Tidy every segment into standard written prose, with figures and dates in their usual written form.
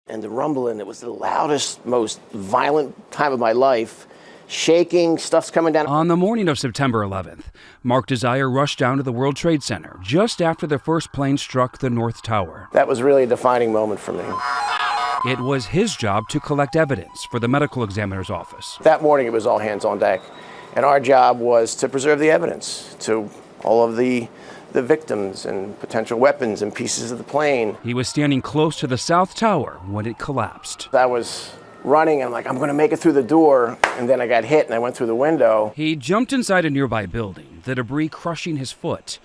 And the rumbling, it was the loudest, most violent time of my life. Shaking, stuff's coming down. On the morning of September 11th, Mark Desire rushed down to the World Trade Center just after the first plane struck the North Tower. That was really a defining moment for me. It was his job to collect evidence for the medical examiner's office. That morning, it was all hands on deck. And our job was to preserve the evidence to all of the victims and potential weapons and pieces of the plane. He was standing close to the South Tower when it collapsed. I was running, and I'm like, I'm going to make it through the door, and then I got hit and I went through the window. He jumped inside a nearby building, the debris crushing his foot.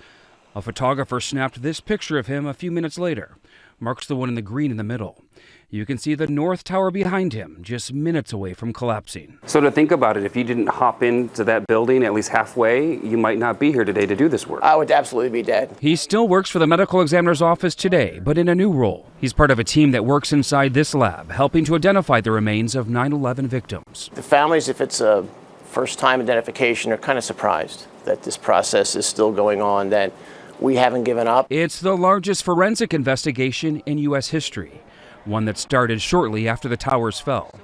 A photographer snapped this picture of him a few minutes later. Mark's the one in the green in the middle. You can see the North Tower behind him, just minutes away from collapsing. So to think about it, if you didn't hop into that building at least halfway, you might not be here today to do this work. I would absolutely be dead. He still works for the medical examiner's office today, but in a new role. He's part of a team that works inside this lab, helping to identify the remains of 9/11 victims. The families, if it's a first-time identification, are kind of surprised that this process is still going on, that we haven't given up. It's the largest forensic investigation in U.S. history, one that started shortly after the towers fell.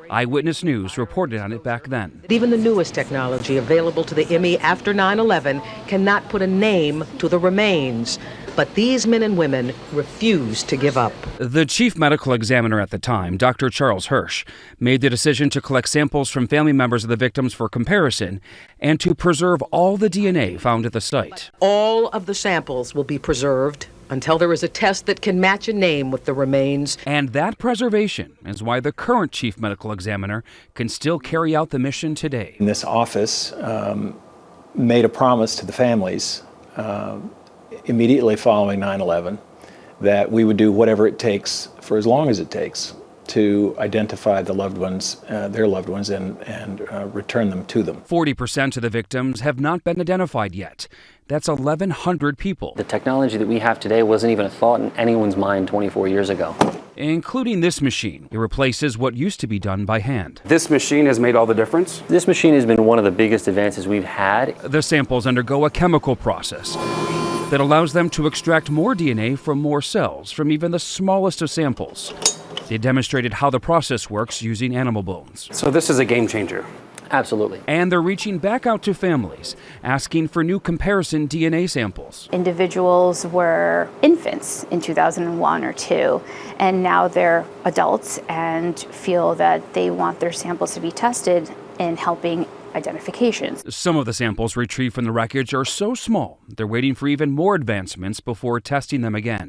Eyewitness News reported on it back then. Even the newest technology available to the ME after 9/11 cannot put a name to the remains. But these men and women refuse to give up. The chief medical examiner at the time, Dr. Charles Hirsch, made the decision to collect samples from family members of the victims for comparison and to preserve all the DNA found at the site. All of the samples will be preserved until there is a test that can match a name with the remains. And that preservation is why the current chief medical examiner can still carry out the mission today. This office made a promise to the families immediately following 9/11 that we would do whatever it takes for as long as it takes to identify the loved ones, their loved ones, and return them to them. 40% of the victims have not been identified yet. That's 1,100 people. The technology that we have today wasn't even a thought in anyone's mind 24 years ago. Including this machine. It replaces what used to be done by hand. This machine has made all the difference. This machine has been one of the biggest advances we've had. The samples undergo a chemical process that allows them to extract more DNA from more cells from even the smallest of samples. They demonstrated how the process works using animal bones. So this is a game changer. Absolutely. And they're reaching back out to families, asking for new comparison DNA samples. Individuals were infants in 2001 or 2, and now they're adults and feel that they want their samples to be tested in helping identifications. Some of the samples retrieved from the wreckage are so small, they're waiting for even more advancements before testing them again.